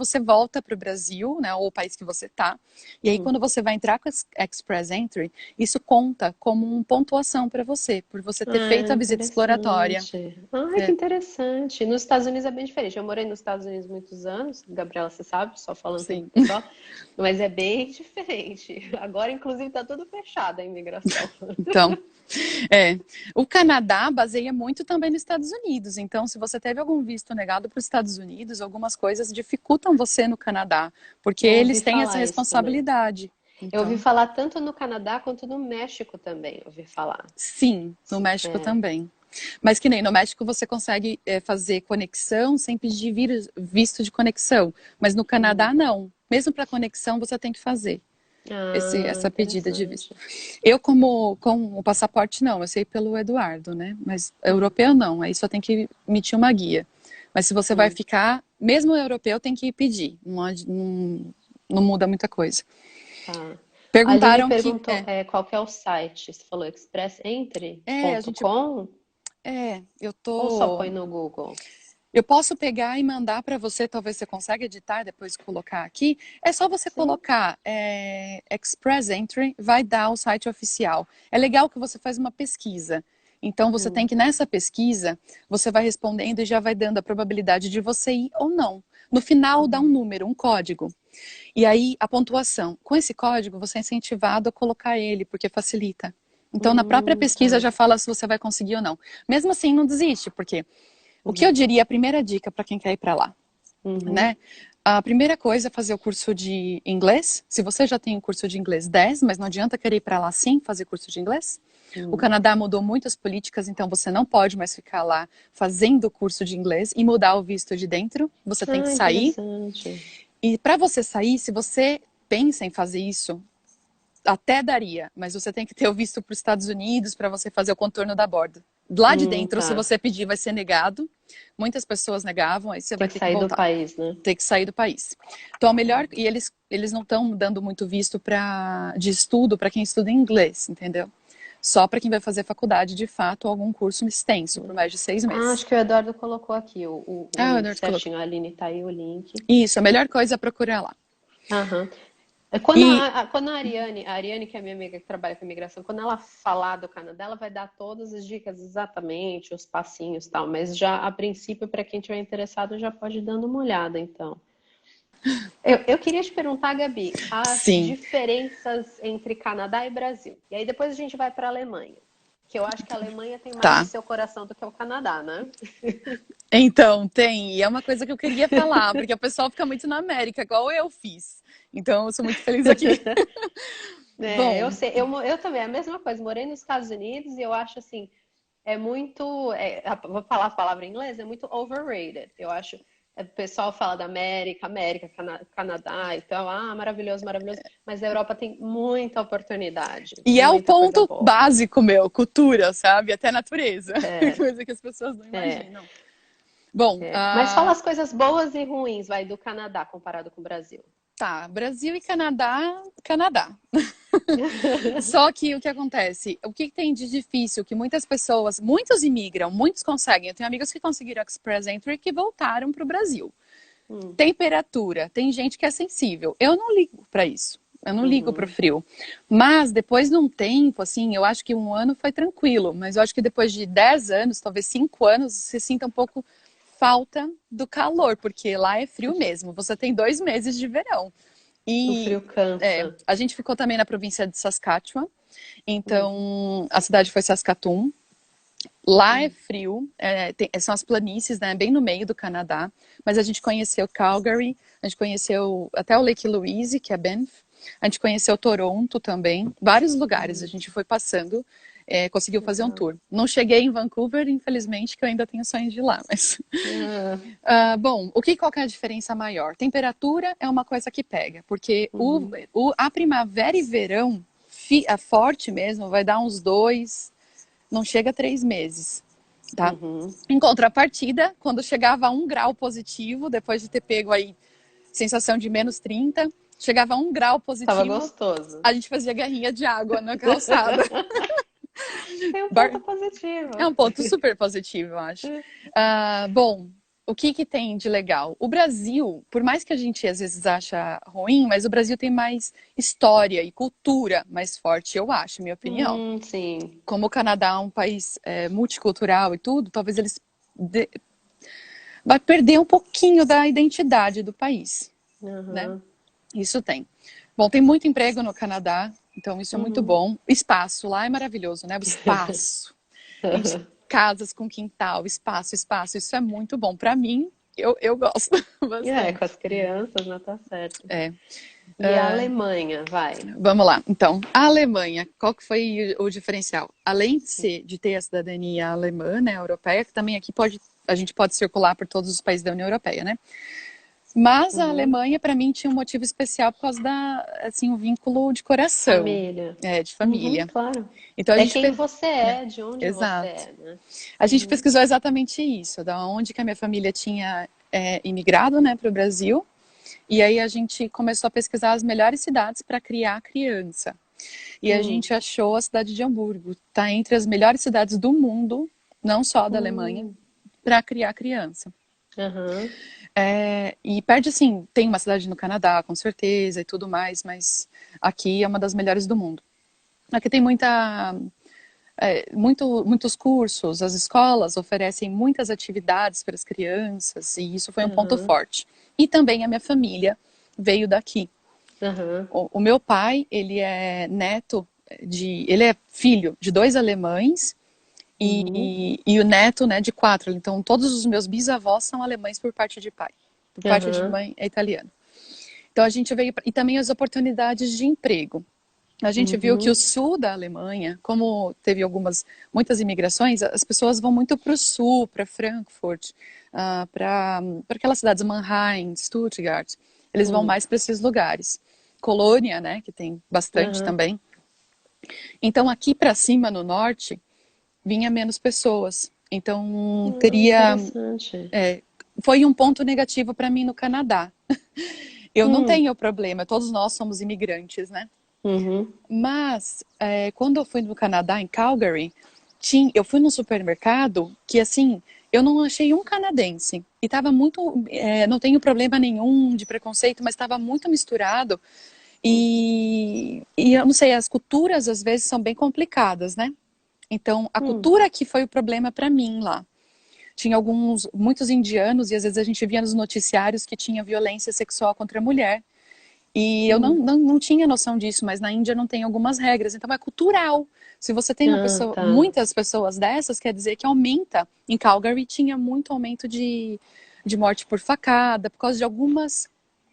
você volta para o Brasil, né, ou o país que você está, e aí quando você vai entrar com a Express Entry, isso conta como uma pontuação para você, por você ter Ah, feito a visita exploratória. interessante. Ai, que É, interessante. Nos Estados Unidos é bem diferente. Eu morei nos Estados Unidos muitos anos, Gabriela, você sabe, só falando aqui pro sim. pessoal, mas é bem diferente. Agora, inclusive, está tudo fechado a imigração. Então, o Canadá baseia muito também nos Estados Unidos. Então, se você teve algum visto negado para os Estados Unidos, algumas coisas dificultam você no Canadá, porque Eu ouvi eles têm essa falar isso também. responsabilidade. Eu ouvi Então, falar tanto no Canadá quanto no México também, eu ouvi falar. sim, no México É. também. Mas que nem no México você consegue fazer conexão sem pedir visto de conexão. Mas no Canadá, Hum. não. Mesmo para conexão, você tem que fazer Ah, essa pedida de visto. interessante. Eu, como com o passaporte, não. Eu sei pelo Eduardo, né? Mas Hum, europeu, não. Aí só tem que emitir uma guia. Mas se você vai hum. ficar, mesmo o europeu, tem que pedir. Não muda muita coisa. Tá. A Aline Perguntaram que. perguntou, qual que é o site? Você falou A gente. expressentry.com Eu ou só tô. põe no Google? Eu posso pegar e mandar para você, talvez você consiga editar e depois colocar aqui. É só você Sim. colocar Express Entry, vai dar o site oficial. É legal que você faz uma pesquisa. Então você tem Hum, que nessa pesquisa, você vai respondendo e já vai dando a probabilidade de você ir ou não. No final dá um uhum. número, um código. E aí a pontuação. Com esse código você é incentivado a colocar ele, porque facilita. Então na própria pesquisa Tá. já fala se você vai conseguir ou não. Mesmo assim, não desiste, porque o que eu Uhum, diria, a primeira dica para quem quer ir para lá, uhum, né? A primeira coisa é fazer o curso de inglês. Se você já tem o curso de inglês 10, mas não adianta querer ir para lá sem fazer curso de inglês. O uhum. Canadá mudou muitas políticas, então você não pode mais ficar lá fazendo o curso de inglês e mudar o visto de dentro. Você tem que Ah, sair. interessante. E para você sair, se você pensa em fazer isso, até daria, mas você tem que ter o visto para os Estados Unidos para você fazer o contorno da borda. Lá de dentro, se Tá. você pedir, vai ser negado. Muitas pessoas negavam, aí você Tem vai que ter que sair do voltar, país, né? ter que sair do país. Então, a melhor. E eles não estão dando muito visto de estudo para quem estuda inglês, entendeu? Só para quem vai fazer faculdade de fato, ou algum curso extenso, por mais de 6 meses. Acho que o Eduardo colocou aqui o Ah, o link Eduardo colocou. certinho. A Aline tá aí o link. Isso, a melhor coisa é procurar lá. Aham. Quando E a Ariane, que é minha amiga que trabalha com imigração, quando ela falar do Canadá, ela vai dar todas as dicas exatamente, os passinhos e tal, mas já a princípio, para quem tiver interessado, já pode ir dando uma olhada, então. Eu queria te perguntar, Gabi, as sim, diferenças entre Canadá e Brasil. E aí depois a gente vai para a Alemanha, que eu acho que a Alemanha tem mais no tá. seu coração do que o Canadá, né? Então, tem, e é uma coisa que eu queria falar, porque o pessoal fica muito na América, igual eu fiz. Então, eu sou muito feliz aqui. É, eu Bom, sei, eu também, é a mesma coisa, morei nos Estados Unidos e eu acho assim, é muito, vou falar a palavra em inglês, é muito overrated. Eu acho, o pessoal fala da América, Canadá, então, maravilhoso, maravilhoso, mas a Europa tem muita oportunidade, e é o muita coisa ponto boa. básico meu, cultura, sabe? Até natureza, É, coisa que as pessoas não é, imaginam. Bom, mas fala as coisas boas e ruins, vai, do Canadá comparado com o Brasil. tá, Brasil e Canadá, Canadá. Só que o que acontece? O que tem de difícil? Que muitas pessoas, muitos imigram, muitos conseguem. Eu tenho amigos que conseguiram Express Entry que voltaram para o Brasil. Hum, Temperatura, tem gente que é sensível. Eu não ligo para isso. Eu não ligo para o uhum. frio. Mas depois de um tempo, assim, eu acho que um ano foi tranquilo. Mas eu acho que depois de 10 anos, talvez 5 anos, você sinta um pouco falta do calor, porque lá é frio mesmo. Você tem 2 meses de verão. O E frio cansa. a gente ficou também na província de Saskatchewan. Hum, Então, a cidade foi Saskatoon. Lá é hum. frio, são as planícies, né, bem no meio do Canadá, mas a gente conheceu Calgary, a gente conheceu até o Lake Louise, que é Banff, a gente conheceu Toronto também, vários lugares a gente foi passando, conseguiu fazer um Legal. tour. Não cheguei em Vancouver, infelizmente, que eu ainda tenho sonho de ir lá, mas... Ah, Bom, qual que é a diferença maior? Temperatura é uma coisa que pega, porque uhum, a primavera e verão, a forte mesmo, vai dar uns 2, não chega a 3 meses, tá? uhum. Em contrapartida, quando chegava a 1 grau positivo, depois de ter pego aí sensação de -30, chegava a 1 grau Tava positivo, gostoso. a gente fazia garrinha de água na calçada. Tem um ponto Bar- É positivo. um ponto super positivo, eu acho. Bom, o que que tem de legal? O Brasil, por mais que a gente às vezes acha ruim, mas o Brasil tem mais história e cultura mais forte, eu acho, minha opinião. Sim. Como o Canadá é um país multicultural e tudo, talvez eles vai perder um pouquinho da identidade do país, né? Uhum. Isso tem. Bom, tem muito emprego no Canadá, então isso é muito Uhum. bom. Espaço lá é maravilhoso, né? O espaço. A gente, casas com quintal, espaço, espaço, isso é muito bom. Para mim, eu gosto Com bastante. as crianças, né? Tá certo. É. E a Alemanha, vai. Vamos lá. Então, a Alemanha, qual que foi o diferencial? Além de ter a cidadania alemã, né, europeia, que também aqui a gente pode circular por todos os países da União Europeia, né? Mas a Uhum. Alemanha, para mim, tinha um motivo especial por causa um vínculo de coração, Família. de Uhum, família. claro. Então a É gente quem você é, de onde você Exato. é, né? A gente Uhum. pesquisou exatamente isso, da onde que a minha família tinha imigrado, né, para o Brasil. E aí a gente começou a pesquisar as melhores cidades para criar criança. E a gente achou a cidade de Hamburgo. Está entre as melhores cidades do mundo, não só da Alemanha, Uhum. para criar criança. Uhum. E perde, assim, tem uma cidade no Canadá, com certeza, e tudo mais, mas aqui é uma das melhores do mundo. Aqui tem muitos cursos, as escolas oferecem muitas atividades para as crianças, e isso foi um ponto Uhum. forte. E também a minha família veio daqui. Uhum. O meu pai, ele é filho de 2 alemães Uhum. e o neto, né, de 4. Então, todos os meus bisavós são alemães por parte de pai. Por parte de Uhum. mãe é italiano. Então, a gente veio... E também as oportunidades de emprego. A gente viu que o Uhum. sul da Alemanha, como teve muitas imigrações, as pessoas vão muito para o sul, para Frankfurt, para aquelas cidades, Mannheim, Stuttgart. Eles vão Uhum. mais para esses lugares. Colônia, né, que tem bastante Uhum. também. Então, aqui para cima, no norte, vinha menos pessoas. Então, Interessante. foi um ponto negativo para mim no Canadá. Eu não Hum. tenho problema, todos nós somos imigrantes, né? Uhum. Mas, quando eu fui no Canadá, em Calgary, eu fui num supermercado que, assim, eu não achei um canadense. E estava muito... não tenho problema nenhum de preconceito, mas estava muito misturado. E eu não sei, as culturas às vezes são bem complicadas, né? Então, a Hum. cultura que foi o problema para mim lá. Tinha muitos indianos, e às vezes a gente via nos noticiários que tinha violência sexual contra a mulher. E eu Hum. não tinha noção disso, mas na Índia não tem algumas regras, então é cultural. Se você tem Tá. muitas pessoas dessas, quer dizer que aumenta. Em Calgary tinha muito aumento de morte por facada, por causa de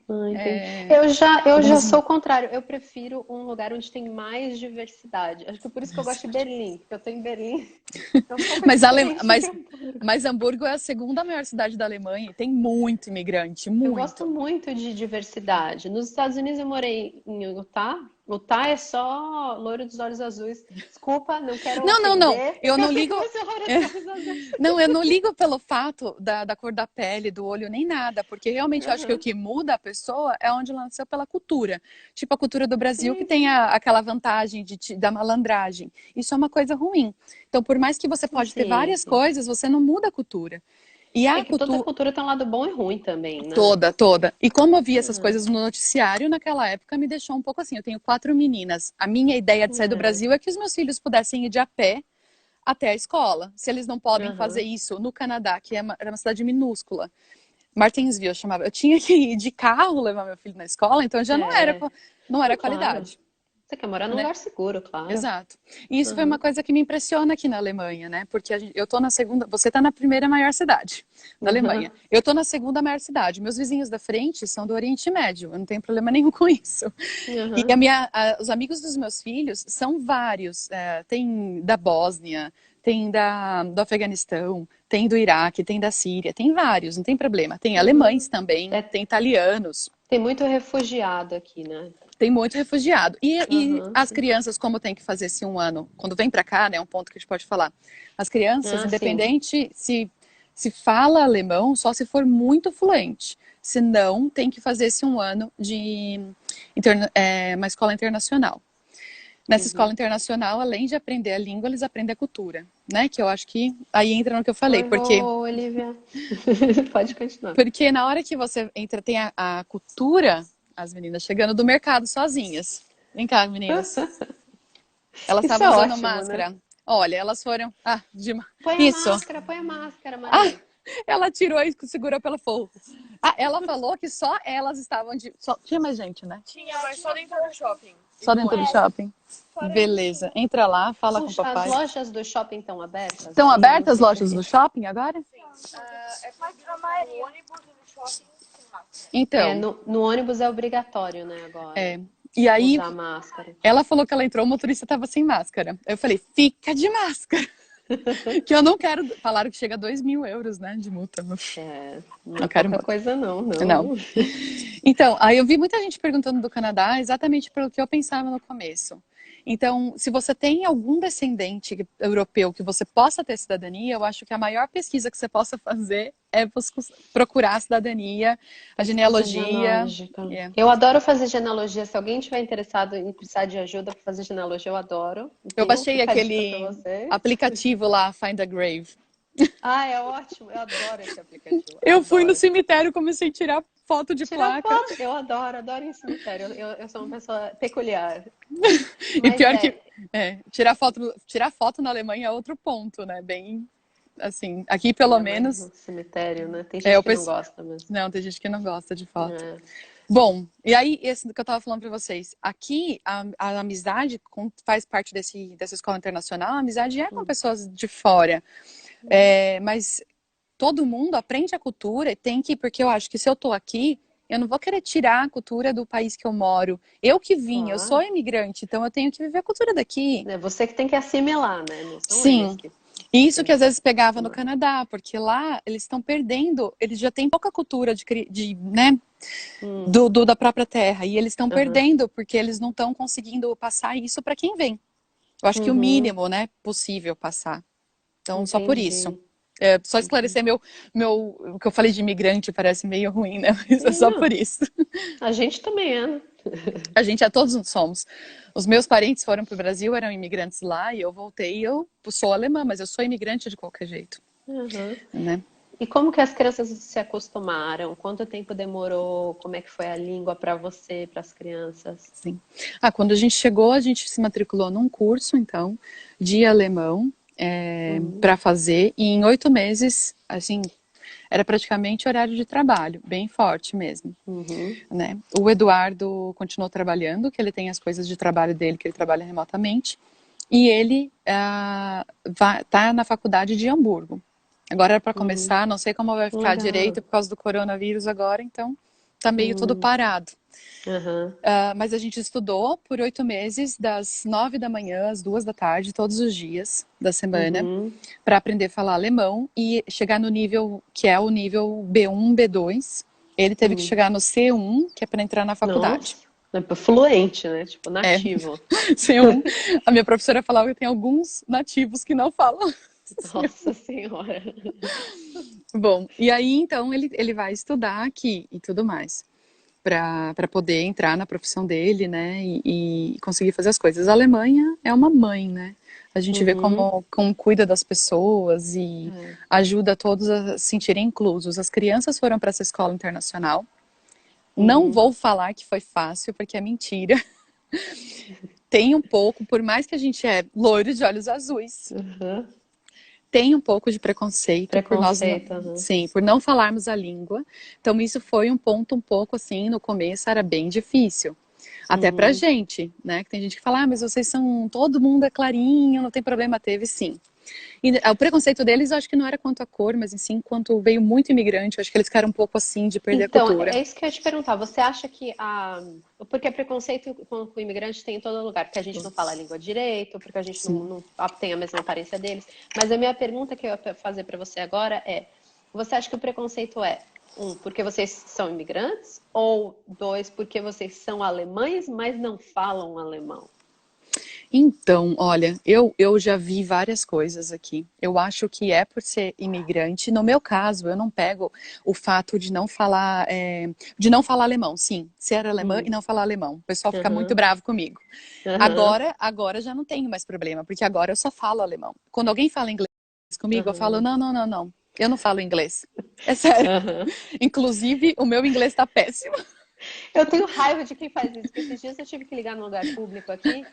Ah, entendi. Eu já algumas... sou o contrário. Eu prefiro um lugar onde tem mais diversidade. Acho que por isso que eu gosto de Berlim, porque eu tô em Berlim. É um pouco Mas, diferente de Hamburgo. mas Hamburgo é a segunda maior cidade da Alemanha e tem muito imigrante, Eu gosto muito. muito de diversidade. Nos Estados Unidos eu morei em Utah. Utah é só loiro dos olhos azuis. Desculpa, não quero Não. ofender. Eu não Mas ligo. é loiro dos olhos azuis. Não, eu não ligo pelo fato da cor da pele, do olho, nem nada, porque realmente eu acho que o Uhum. que muda a pessoa é onde ela nasceu pela cultura. Tipo a cultura do Brasil, que Sim, tem sim. aquela vantagem da malandragem. Isso é uma coisa ruim. Então, por mais que você pode ter Sim, várias sim. coisas, você não muda a cultura. E É a que toda cultura cultura tem um lado bom e ruim também, né? toda. E como eu vi essas Uhum. coisas no noticiário naquela época, me deixou um pouco assim. Eu tenho 4 meninas. A minha ideia de sair do É. Brasil é que os meus filhos pudessem ir de a pé até a escola. Se eles não podem fazer Uhum. isso no Canadá, que era uma cidade minúscula, Martinsville chamava, eu tinha que ir de carro levar meu filho na escola, então já É. não Não, era claro. qualidade, Você quer morar num né? lugar seguro, claro. Exato. E isso foi uma Uhum. coisa que me impressiona aqui na Alemanha, né? Porque eu tô na segunda, você tá na primeira maior cidade da Uhum. Alemanha. Eu tô na segunda maior cidade. Meus vizinhos da frente são do Oriente Médio. Eu não tenho problema nenhum com isso. E Uhum. os amigos dos meus filhos são vários. Tem da Bósnia, tem do Afeganistão, tem do Iraque, tem da Síria, tem vários, não tem problema. Tem alemães Uhum. também, É, tem italianos. tem muito refugiado aqui, né? Tem muito refugiado. E Uhum. as crianças, como tem que fazer esse um ano, quando vem para cá, né, é um ponto que a gente pode falar. As crianças, Ah, sim. independente se fala alemão, só se for muito fluente. Se não, tem que fazer esse um ano de uma escola internacional. Nessa escola Uhum. internacional, além de aprender a língua, eles aprendem a cultura. né? Que eu acho que aí entra no que eu falei, Oi, Olivia. Pode continuar. porque na hora que você entra, tem a cultura, as meninas chegando do mercado sozinhas. Vem cá, meninas. Elas Isso estavam é usando ótimo, né? máscara. Olha, elas foram. Isso. Põe a máscara, Ah, Maria. ela tirou e segurou pelo forro. Ah, ela falou que só elas estavam de. Tinha mais gente, né? Tinha, mas só dentro do shopping. Só dentro do shopping. Beleza. Entra lá, fala com o As papai. lojas do shopping estão abertas? Estão ainda? Não abertas as sei lojas se- do shopping agora? É pra maioria. O ônibus e no shopping tem máscara. Então, no ônibus é obrigatório, né, agora? é. E aí, Usar máscara. ela falou que ela entrou, o motorista estava sem máscara. Eu falei, fica de máscara. Que eu não quero. Falaram que chega a 2.000 euros, né, de multa. Não Não quero pouca multa. coisa não. Não. Então, aí eu vi muita gente perguntando do Canadá exatamente pelo que eu pensava no começo. Então, se você tem algum descendente europeu que você possa ter cidadania, eu acho que a maior pesquisa que você possa fazer é procurar a cidadania, a genealogia. Genealógica. É. Eu adoro fazer genealogia. Se alguém tiver interessado em precisar de ajuda para fazer genealogia, eu adoro. Eu Então, baixei fica a dica aquele pra você. aplicativo lá, Find a Grave. Ah, é ótimo. Eu adoro esse aplicativo. Eu fui no Adoro. cemitério e comecei a tirar foto de Tirar placa. foto. Eu adoro ir em cemitério. Eu sou uma pessoa peculiar. E Mas pior que tirar foto na Alemanha é outro ponto, né? Bem assim, aqui pelo Ainda mais menos. no cemitério, né? Tem É, gente eu que não penso- gosta, mas. Não, tem gente que não gosta de foto. É. Bom, e aí, esse que eu tava falando pra vocês, aqui a amizade faz parte dessa escola internacional, a amizade é com pessoas de fora. Mas todo mundo aprende a cultura e tem que, porque eu acho que se eu tô aqui, eu não vou querer tirar a cultura do país que eu moro. Eu que vim, eu sou Claro. imigrante, então eu tenho que viver a cultura daqui. É você que tem que assimilar, né? Não são Sim. eles que. E isso que às vezes pegava no Não. Canadá, porque lá eles estão perdendo, eles já têm pouca cultura né, da própria terra, e eles estão Aham. perdendo porque eles não estão conseguindo passar isso para quem vem. Eu acho que o mínimo, né, possível passar. Então, só por isso. Entendi. Só esclarecer o que eu falei de imigrante parece meio ruim, né? Mas é só Não. por isso. A gente também é, né? A gente todos somos. Os meus parentes foram para o Brasil, eram imigrantes lá, e eu voltei. Eu sou alemã, mas eu sou imigrante de qualquer jeito, Uhum. né? E como que as crianças se acostumaram? Quanto tempo demorou? Como é que foi a língua para você, para as crianças? Sim. Quando a gente chegou, a gente se matriculou num curso, então, de alemão para fazer. E em 8 meses, assim, era praticamente horário de trabalho, bem forte mesmo. Né? O Eduardo continuou trabalhando, que ele tem as coisas de trabalho dele, que ele trabalha remotamente. E ele tá na faculdade de Hamburgo. Agora era para começar, não sei como vai ficar Legal. direito por causa do coronavírus agora, então tá meio tudo parado. Uhum. Mas a gente estudou por 8 meses, das 9 da manhã às 2 da tarde, todos os dias da semana, para aprender a falar alemão e chegar no nível que é o nível B1, B2. Ele teve que chegar no C1, que é para entrar na faculdade. Nossa, fluente, né? Tipo, nativo. C1. A minha professora falava que tem alguns nativos que não falam. Nossa Senhora. Bom, e aí então ele vai estudar aqui e tudo mais, para poder entrar na profissão dele, né, e conseguir fazer as coisas. A Alemanha é uma mãe, né? A gente vê como cuida das pessoas e ajuda todos a se sentirem inclusos. As crianças foram para essa escola internacional. Não vou falar que foi fácil, porque é mentira. Tem um pouco, por mais que a gente é loiro de olhos azuis, tem um pouco de preconceito por nós, sim, por não falarmos a língua. Então isso foi um ponto um pouco assim, no começo era bem difícil. Até pra gente, né? Que tem gente que fala, mas vocês são, todo mundo é clarinho, não tem problema, teve sim. E o preconceito deles, eu acho que não era quanto a cor, mas sim quanto veio muito imigrante, eu acho que eles ficaram um pouco assim de perder a cultura. Então, é isso que eu ia te perguntar. Você acha que porque preconceito com o imigrante tem em todo lugar, porque a gente não fala a língua direito, porque a gente não tem a mesma aparência deles. Mas a minha pergunta que eu ia fazer para você agora é: você acha que o preconceito é, porque vocês são imigrantes? Ou 2, porque vocês são alemães, mas não falam alemão? Então, olha, eu já vi várias coisas aqui. Eu acho que é por ser imigrante. No meu caso, eu não pego o fato de não falar alemão. Sim, ser alemã e Hum, não falar alemão. O pessoal fica muito aham, bravo comigo. aham, Agora já não tenho mais problema, porque agora eu só falo alemão. Quando alguém fala inglês comigo, eu falo, aham, não, não, não, não. Eu não falo inglês. É sério. aham. Inclusive, o meu inglês tá péssimo. Eu tenho raiva de quem faz isso, porque esses dias eu tive que ligar num lugar público aqui.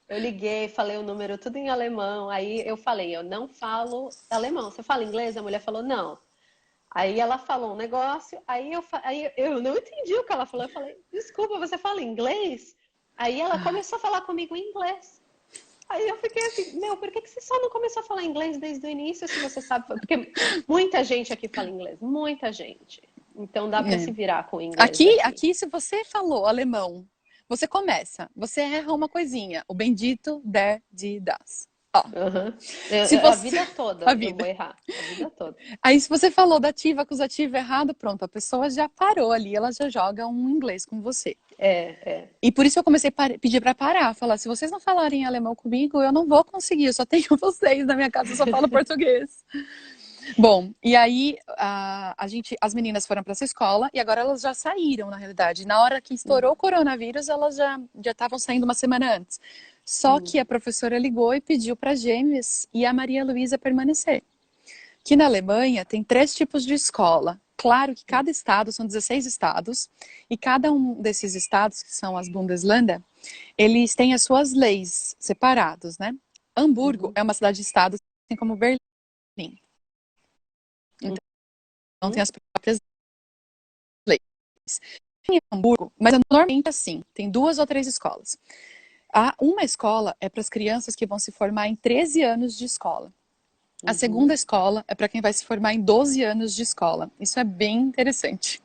Eu liguei, falei o número tudo em alemão. Aí eu falei, eu não falo alemão. Você fala inglês? A mulher falou, não. Aí ela falou um negócio, aí eu não entendi o que ela falou. Eu falei, desculpa, você fala inglês? Aí ela começou a falar comigo em inglês. Aí eu fiquei assim, meu, por que que você só não começou a falar inglês desde o início, se você sabe? Porque muita gente aqui fala inglês, muita gente. Então dá para É. se virar com o inglês aqui. Aqui, se você falou alemão, você começa, você erra uma coisinha, o bendito der, de, das. Ó, Aham. se A você. vida toda A eu vou vida. errar, a vida toda. Aí, se você falou dativo, acusativo errado, pronto, a pessoa já parou ali, ela já joga um inglês com você. É. E por isso eu comecei a pedir para parar, falar, se vocês não falarem alemão comigo, eu não vou conseguir, eu só tenho vocês na minha casa, eu só falo português. Bom, e aí as meninas foram para essa escola e agora elas já saíram, na realidade. Na hora que estourou o coronavírus, elas já estavam saindo uma semana antes. Só Hum, que a professora ligou e pediu para gêmeas e a Maria Luísa permanecer. Que na Alemanha tem 3 tipos de escola. Claro que cada estado, são 16 estados, e cada um desses estados, que são as Bundesländer, eles têm as suas leis separados, né? Hamburgo uhum, é uma cidade-estado, assim como Berlim. Então tem uhum, as próprias leis. Em Hamburgo, mas é normalmente assim, tem 2 ou 3 escolas. Uma escola é para as crianças que vão se formar em 13 anos de escola. A segunda uhum, escola é para quem vai se formar em 12 anos de escola. Isso é bem interessante.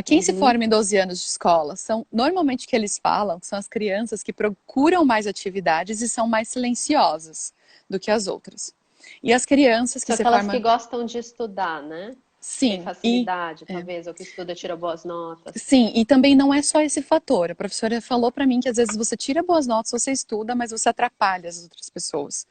Quem se uhum, forma em 12 anos de escola são, normalmente, que eles falam, são as crianças que procuram mais atividades e são mais silenciosas do que as outras. E as crianças que São se aquelas que formam, gostam de estudar, né? Tem sim, facilidade, talvez, ou que estuda, tira boas notas. sim, e também não é só esse fator. A professora falou para mim que às vezes você tira boas notas, você estuda, mas você atrapalha as outras pessoas.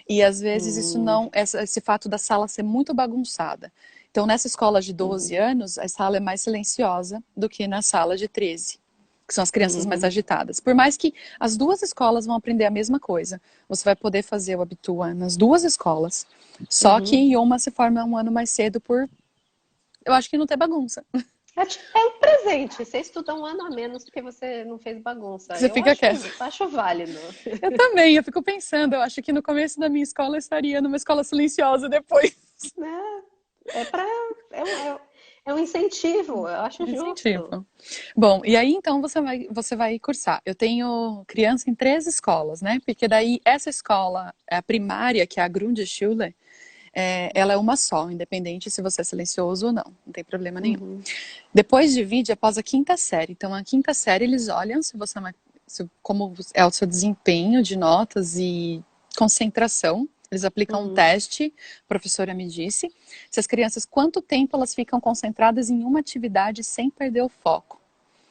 E às vezes isso Hum, não, esse fato da sala ser muito bagunçada. Então, nessa escola de 12 uhum, anos, a sala é mais silenciosa do que na sala de 13, que são as crianças mais uhum, agitadas. Por mais que as duas escolas vão aprender a mesma coisa, você vai poder fazer o Abitur nas duas escolas. Só que uhum. em uma se forma um ano mais cedo por, eu acho que não ter bagunça. É um presente. Você estuda um ano a menos porque você não fez bagunça. Você fica quieto. Acho válido. Eu também, eu fico pensando, eu acho que no começo da minha escola eu estaria numa escola silenciosa depois. Né? É para é um incentivo. Eu acho justo. Incentivo. Bom, e aí então você vai cursar. Eu tenho criança em 3 escolas, né? Porque daí essa escola, a primária, que é a Grundschule, ela é uma só, independente se você é silencioso ou não, não tem problema nenhum. Uhum, Depois divide após a quinta série. Então, a quinta série eles olham se você é como é o seu desempenho de notas e concentração. Eles aplicam um uhum. teste, a professora me disse, se as crianças, quanto tempo elas ficam concentradas em uma atividade sem perder o foco.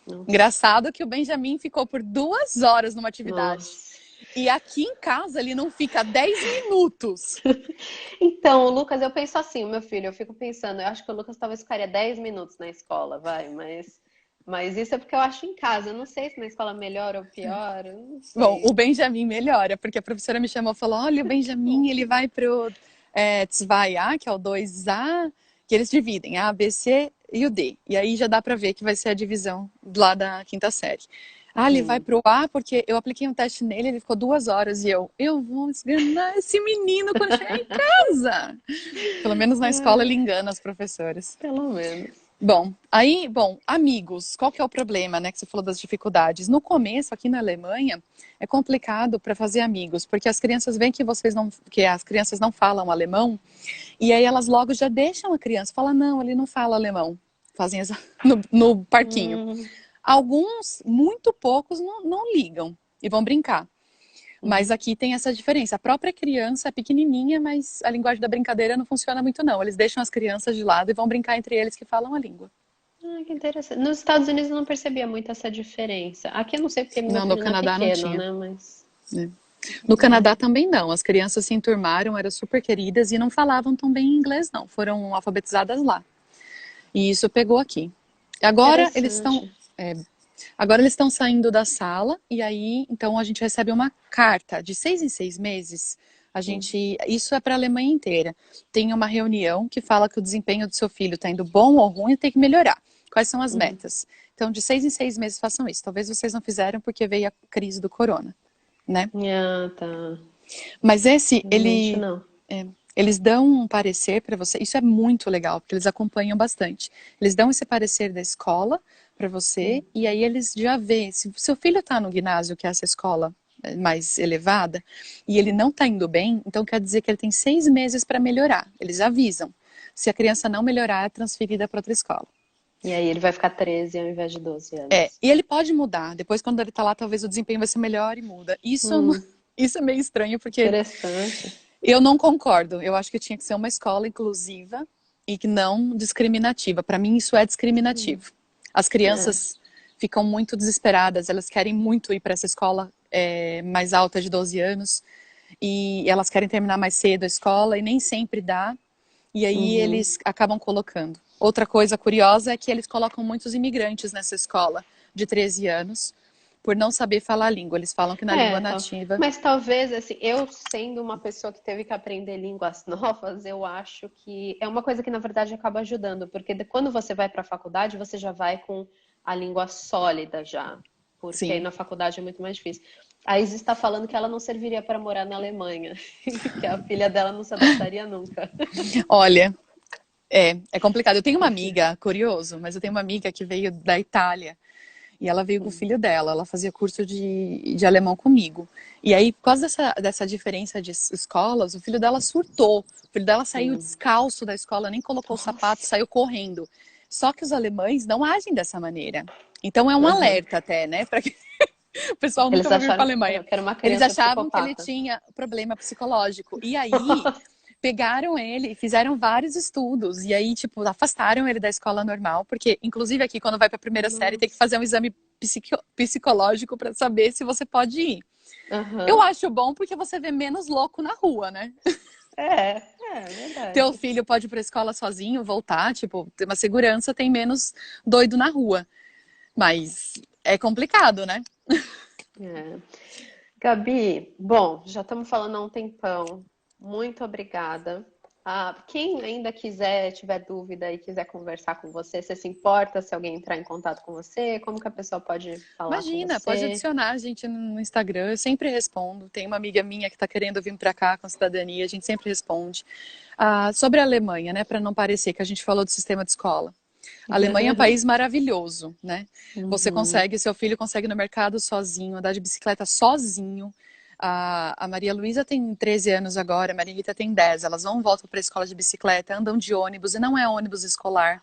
Nossa, Engraçado que o Benjamin ficou por 2 horas numa atividade. nossa. E aqui em casa ele não fica 10 minutos. Então, o Lucas, eu penso assim, o meu filho, eu fico pensando, eu acho que o Lucas talvez ficaria 10 minutos na escola, vai, mas isso é porque eu acho em casa. Eu não sei se na escola é melhor ou pior, eu não Bom, o sei. Benjamin melhora, porque a professora me chamou e falou: olha, o Benjamin Bom, ele vai pro 2A, que é o 2A, que eles dividem A, B, C e o D. E aí já dá para ver que vai ser a divisão lá da quinta série. Ele vai hum. pro A porque eu apliquei um teste nele, ele ficou 2 horas e eu vou esganar esse menino quando chegar em casa. Pelo menos na escola ele É, engana os professores. pelo menos. Bom, amigos, qual que é o problema, né, que você falou das dificuldades? No começo, aqui na Alemanha, é complicado para fazer amigos, porque as crianças veem que as crianças não falam alemão, e aí elas logo já deixam a criança, fala, não, ele não fala alemão, fazem no parquinho. Hum, Alguns, muito poucos, não ligam e vão brincar. Mas uhum. aqui tem essa diferença. A própria criança é pequenininha, mas a linguagem da brincadeira não funciona muito, não. Eles deixam as crianças de lado e vão brincar entre eles que falam a língua. Ah, que interessante. Nos Estados Unidos eu não percebia muito essa diferença. Aqui eu não sei porque meu Não, no filho não é Canadá não pequeno, tinha. né? Mas Né? No Canadá também não. As crianças se enturmaram, eram super queridas e não falavam tão bem inglês, não. Foram alfabetizadas lá. E isso pegou aqui. Interessante. Agora eles estão saindo da sala e aí, então a gente recebe uma carta de 6 em 6 meses. Isso é para a Alemanha inteira. Tem uma reunião que fala que o desempenho do seu filho está indo bom ou ruim e tem que melhorar. Quais são as metas? Então, de 6 em 6 meses façam isso. Talvez vocês não fizeram porque veio a crise do corona, né? Ah, tá. Mas Realmente não. eles dão um parecer para você. Isso é muito legal, porque eles acompanham bastante. Eles dão esse parecer da escola para você, e aí eles já vê. Se seu filho está no ginásio, que é essa escola mais elevada, e ele não está indo bem, então quer dizer que ele tem 6 meses para melhorar. Eles avisam. Se a criança não melhorar, é transferida para outra escola. E aí ele vai ficar 13 ao invés de 12 anos. E ele pode mudar. Depois, quando ele está lá, talvez o desempenho vai ser melhor e muda. Isso é meio estranho, porque Interessante. eu não concordo. Eu acho que tinha que ser uma escola inclusiva e que não discriminativa. Para mim, isso é discriminativo. As crianças ficam muito desesperadas, elas querem muito ir para essa escola mais alta de 12 anos e elas querem terminar mais cedo a escola e nem sempre dá. E aí eles acabam colocando. Outra coisa curiosa é que eles colocam muitos imigrantes nessa escola de 13 anos por não saber falar a língua. Eles falam que na língua nativa... Mas talvez, assim, eu sendo uma pessoa que teve que aprender línguas novas, eu acho que é uma coisa que, na verdade, acaba ajudando. Porque quando você vai para a faculdade, você já vai com a língua sólida já. Porque aí na faculdade é muito mais difícil. A Isis está falando que ela não serviria para morar na Alemanha. Que a filha dela não se adaptaria nunca. Olha, é complicado. Eu tenho uma amiga, curioso, mas eu tenho uma amiga que veio da Itália. E ela veio com o filho dela, ela fazia curso de alemão comigo. E aí, por causa dessa diferença de escolas, o filho dela surtou. O filho dela saiu descalço da escola, nem colocou o sapato, saiu correndo. Só que os alemães não agem dessa maneira. Então é um alerta até, né? Para que o pessoal nunca vai vir para a Alemanha. Eles achavam que ele tinha problema psicológico. E aí pegaram ele e fizeram vários estudos. E aí, tipo, afastaram ele da escola normal. Porque, inclusive, aqui, quando vai para a primeira série, tem que fazer um exame psicológico para saber se você pode ir. Eu acho bom porque você vê menos louco na rua, né? É verdade. Teu filho pode ir para a escola sozinho, voltar, tipo, ter uma segurança, tem menos doido na rua. Mas é complicado, né? Gabi, bom, já estamos falando há um tempão. Muito obrigada. Quem ainda tiver dúvida e quiser conversar com você, você se importa se alguém entrar em contato com você? Como que a pessoa pode falar com você? Imagina, pode adicionar a gente no Instagram, eu sempre respondo. Tem uma amiga minha que está querendo vir para cá com cidadania, a gente sempre responde. Sobre a Alemanha, né, para não parecer que a gente falou do sistema de escola. A Alemanha é um país maravilhoso, né? Você seu filho consegue ir no mercado sozinho, andar de bicicleta sozinho. A Maria Luísa tem 13 anos agora, a Maria Rita tem 10. Elas vão e voltam para a escola de bicicleta, andam de ônibus, e não é ônibus escolar,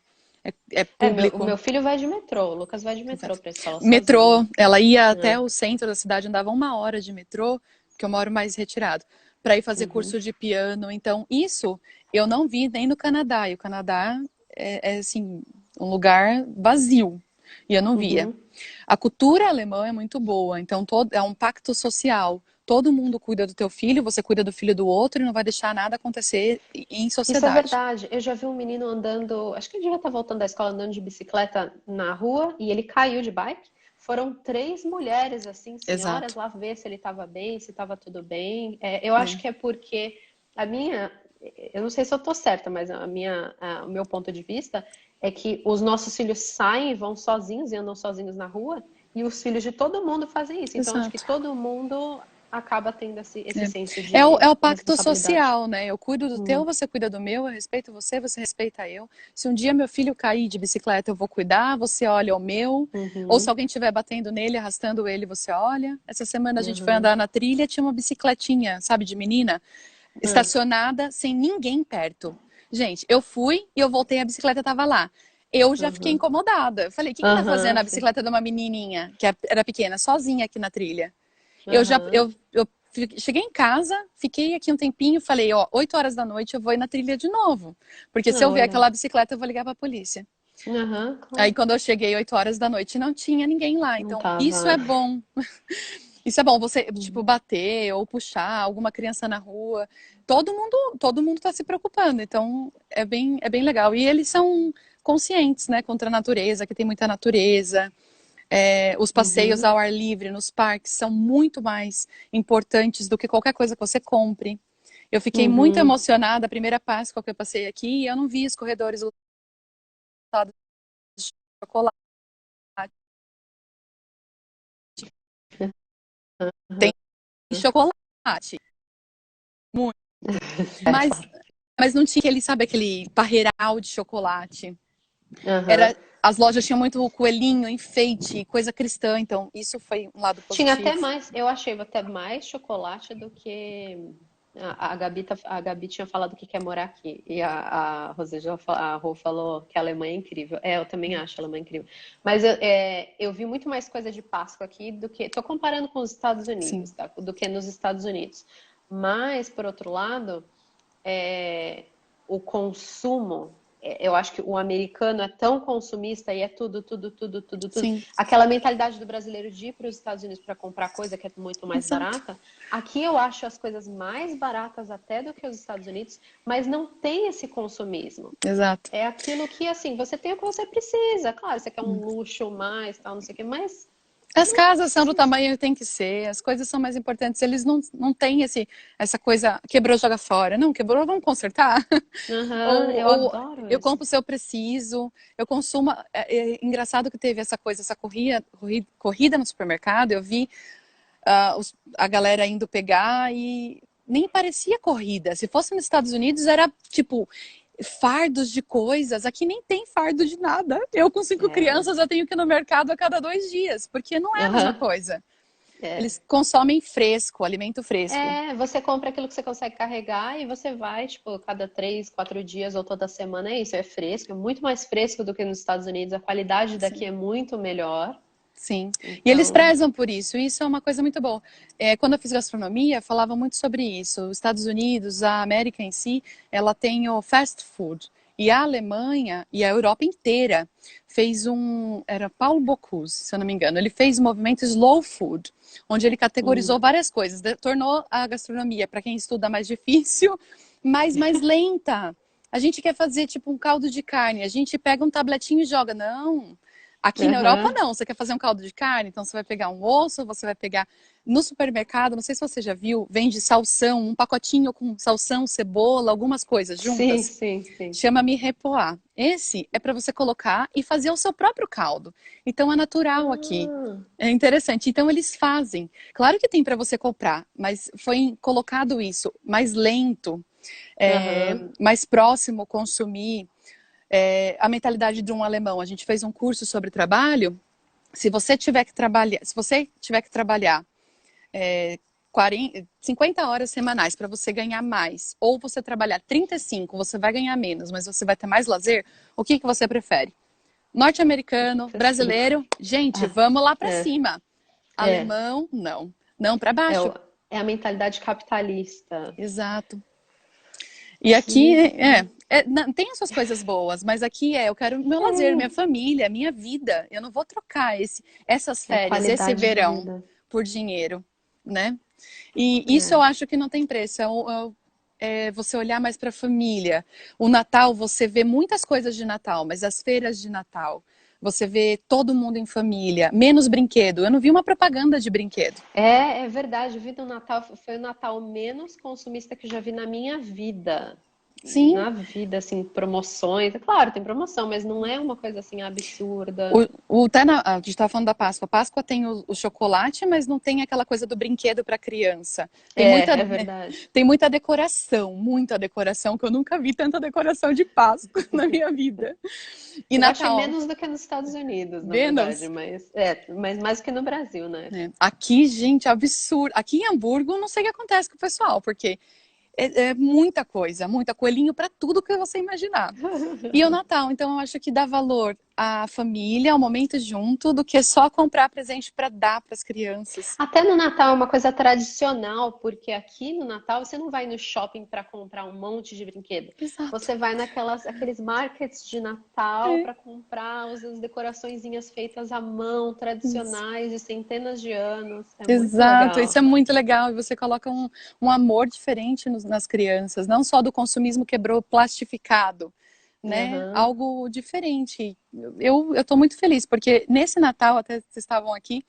é público. O meu filho vai de metrô, o Lucas vai de metrô para a escola Metrô, sozinho. ela ia até o centro da cidade, andava 1 hora de metrô, porque eu moro mais retirado, para ir fazer curso de piano. Então, isso eu não vi nem no Canadá. E o Canadá é assim, um lugar vazio. E eu não via. A cultura alemã é muito boa, então é um pacto social. Todo mundo cuida do teu filho, você cuida do filho do outro e não vai deixar nada acontecer em sociedade. Isso é verdade. Eu já vi um menino andando, acho que ele devia estar voltando da escola andando de bicicleta na rua e ele caiu de bike. Foram 3 mulheres, assim, senhoras, lá ver se ele estava bem, se estava tudo bem. Eu acho que é porque eu não sei se eu estou certa, mas o meu ponto de vista é que os nossos filhos saem, vão sozinhos e andam sozinhos na rua, e os filhos de todo mundo fazem isso. Então, acho que todo mundo acaba tendo esse senso de é o pacto responsabilidade. social, né? Eu cuido do teu, você cuida do meu, eu respeito você, você respeita eu. Se um dia meu filho cair de bicicleta, eu vou cuidar, você olha o meu. Ou se alguém estiver batendo nele, arrastando ele, você olha. Essa semana a gente foi andar na trilha, tinha uma bicicletinha, sabe, de menina, estacionada, sem ninguém perto. Gente, eu fui e eu voltei, a bicicleta tava lá. Eu já fiquei incomodada. Eu falei, o que tá fazendo a bicicleta de uma menininha, que era pequena, sozinha aqui na trilha? Eu cheguei em casa, fiquei aqui um tempinho, falei, 8 horas da noite eu vou ir na trilha de novo. Porque se eu ver aquela bicicleta, eu vou ligar pra polícia. Claro. Aí quando eu cheguei 8 horas da noite, não tinha ninguém lá. Então, isso é bom. Isso é bom, você, tipo, bater ou puxar alguma criança na rua. Todo mundo tá se preocupando, então é bem legal. E eles são conscientes, né, contra a natureza, que tem muita natureza. Os passeios Uhum, ao ar livre nos parques são muito mais importantes do que qualquer coisa que você compre. Eu fiquei muito uhum, emocionada a primeira Páscoa que eu passei aqui e eu não vi os corredores lotados de chocolate. Tem chocolate, muito. é, Mas, mas não tinha aquele, sabe, aquele parreiral de chocolate. aham. As lojas tinham muito coelhinho, enfeite, coisa cristã, então isso foi um lado Tinha até positivo. mais, eu achei até mais chocolate do que a Gabi, a Gabi tinha falado que quer morar aqui. E a Rosângela, a Rô falou que a Alemanha é incrível. É, eu também acho a Alemanha incrível. Mas eu vi muito mais coisa de Páscoa aqui do que. Tô comparando com os Estados Unidos, Sim, tá? Do que nos Estados Unidos. Mas, por outro lado, é, o consumo, eu acho que o americano é tão consumista e é tudo, tudo, tudo, tudo, tudo. sim, Aquela mentalidade do brasileiro de ir para os Estados Unidos para comprar coisa que é muito mais exato, barata. Aqui eu acho as coisas mais baratas até do que os Estados Unidos, mas não tem esse consumismo. exato. É aquilo que, assim, você tem o que você precisa. Claro, você quer um luxo mais, tal, não sei o quê, mas As não casas são do precisa. tamanho que tem que ser, as coisas são mais importantes. Eles não têm essa coisa, quebrou, joga fora. Não, quebrou, vamos consertar. Aham, eu Ou adoro eu isso. compro se eu preciso, eu consumo. É engraçado que teve essa coisa, essa corrida no supermercado, eu vi a galera indo pegar e nem parecia corrida. Se fosse nos Estados Unidos, era tipo fardos de coisas. Aqui nem tem fardo de nada. Eu, com cinco É. crianças, eu tenho que ir no mercado a cada 2 dias, porque não é a mesma Aham. coisa. É. Eles consomem fresco, alimento fresco. É, você compra aquilo que você consegue carregar e você vai, tipo, cada 3, 4 dias ou toda semana é isso, é fresco, é muito mais fresco do que nos Estados Unidos, a qualidade daqui Sim. é muito melhor. Sim, e eles Então, prezam por isso, e isso é uma coisa muito boa. Quando eu fiz gastronomia, falavam muito sobre isso. Os Estados Unidos, a América em si, ela tem o fast food. E a Alemanha e a Europa inteira fez era Paulo Bocuse, se eu não me engano, ele fez o movimento Slow Food, onde ele categorizou hum, várias coisas, tornou a gastronomia, para quem estuda, mais difícil, mas mais lenta. A gente quer fazer tipo um caldo de carne, a gente pega um tabletinho e joga. Não, aqui na Europa, aham, não. Você quer fazer um caldo de carne, então você vai pegar um osso, você vai pegar no supermercado, não sei se você já viu, vende salsão, um pacotinho com salsão, cebola, algumas coisas sim, juntas. sim, sim. Chama mirepoix. Esse é para você colocar e fazer o seu próprio caldo. Então é natural aqui. Ah, É interessante. Então eles fazem. Claro que tem para você comprar, mas foi colocado isso mais lento, aham, mais próximo consumir. A mentalidade de um alemão. A gente fez um curso sobre trabalho. Se você tiver que trabalhar 50 horas semanais para você ganhar mais, ou você trabalhar 35, você vai ganhar menos, mas você vai ter mais lazer, o que você prefere? Norte-americano, 35. brasileiro, gente, Ah, vamos lá para é, cima. é, Alemão, não. Não para é, baixo. é a mentalidade capitalista. Exato. E aqui Que, tem as suas coisas boas, mas aqui eu quero meu lazer, minha é, família, minha vida. Eu não vou trocar essas é férias, esse qualidade de verão vida. por dinheiro, né? E isso eu É. acho que não tem preço. Você olhar mais para a família. O Natal, você vê muitas coisas de Natal, mas as feiras de Natal, você vê todo mundo em família, menos brinquedo. Eu não vi uma propaganda de brinquedo. É verdade. Vi no Natal, foi o Natal menos consumista que eu já vi na minha vida. Sim, Na vida, assim, promoções. É claro, tem promoção, mas não é uma coisa assim absurda. a gente estava falando da Páscoa. A Páscoa tem o chocolate, mas não tem aquela coisa do brinquedo para criança. Tem muita, É verdade. tem muita decoração, que eu nunca vi tanta decoração de Páscoa na minha vida. E Eu achei Natal, menos do que nos Estados Unidos, na verdade, menos. mas mais que no Brasil, né? Né? Aqui, gente, absurdo. Aqui em Hamburgo, não sei o que acontece com o pessoal, porque é muita coisa, muita coelhinho para tudo que você imaginar. E o Natal, então eu acho que dá valor a família, o momento junto, do que só comprar presente para dar para as crianças. Até no Natal é uma coisa tradicional, porque aqui no Natal você não vai no shopping para comprar um monte de brinquedo. Exato. Você vai aqueles markets de Natal para comprar as decoraçõezinhas feitas à mão, tradicionais de centenas de anos. É muito Exato, legal. isso é muito legal. E você coloca um amor diferente nas crianças, não só do consumismo quebrou plastificado, né? Uhum. Algo diferente. Eu tô muito feliz, porque nesse Natal, até vocês estavam aqui,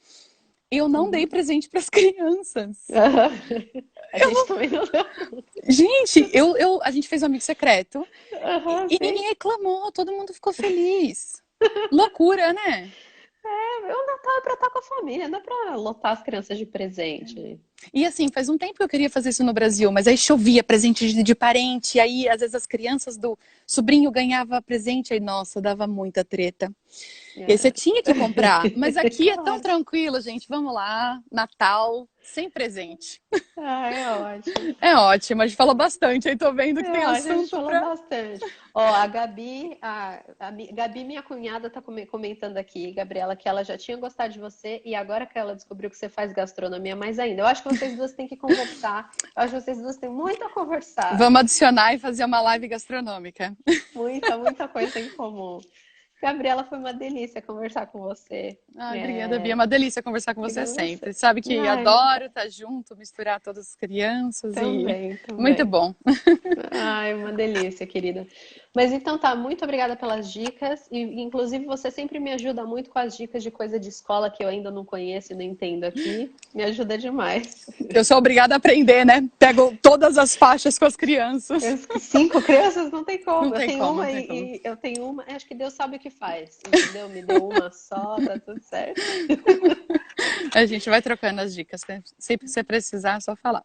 eu não dei presente para as crianças. A gente também não deu. Gente, a gente fez um amigo secreto e Sim. ninguém reclamou, todo mundo ficou feliz. Loucura, né? O Natal é pra estar com a família, não é pra lotar as crianças de presente. E assim, faz um tempo que eu queria fazer isso no Brasil, mas aí chovia presente de parente, aí às vezes as crianças do sobrinho ganhavam presente, aí nossa, dava muita treta. E aí você tinha que comprar, mas aqui é tão tranquilo, gente, vamos lá, Natal, sem presente. É ótimo. É ótimo, a gente falou bastante, aí tô vendo que tem A gente assunto falou pra... bastante. Ó, a Gabi, Gabi, minha cunhada, tá comentando aqui, Gabriela, que ela já tinha gostado de você e agora que ela descobriu que você faz gastronomia mais ainda. Eu acho que vocês duas têm que conversar. Eu acho que vocês duas têm muito a conversar. Vamos adicionar e fazer uma live gastronômica. Muita coisa em comum. Gabriela, foi uma delícia conversar com você. Ai, obrigada, Bia. É uma delícia conversar com você Obrigada sempre. Sabe que Ai, adoro estar junto, misturar todas as crianças também. Muito bom. Ai, uma delícia, querida. Mas então tá, muito obrigada pelas dicas. E, inclusive, você sempre me ajuda muito com as dicas de coisa de escola que eu ainda não conheço e não entendo aqui. Me ajuda demais. Eu sou obrigada a aprender, né? Pego todas as faixas com as crianças. 5 crianças não tem como. Não tem Eu tenho como, uma não tem como. e eu tenho uma. Acho que Deus sabe o que faz, entendeu? Me deu uma só, tá tudo certo. A gente vai trocando as dicas. Sempre que você precisar, é só falar.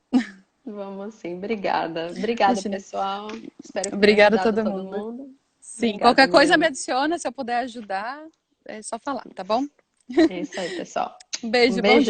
Vamos sim, obrigada. Obrigada, Imagina. pessoal. Espero que Obrigada tenha a ajudado todo todo mundo. mundo. Sim, Obrigada, qualquer coisa Miriam. me adiciona, se eu puder ajudar, é só falar, tá bom? É isso aí, pessoal. Um beijo, Um bom beijo. dia.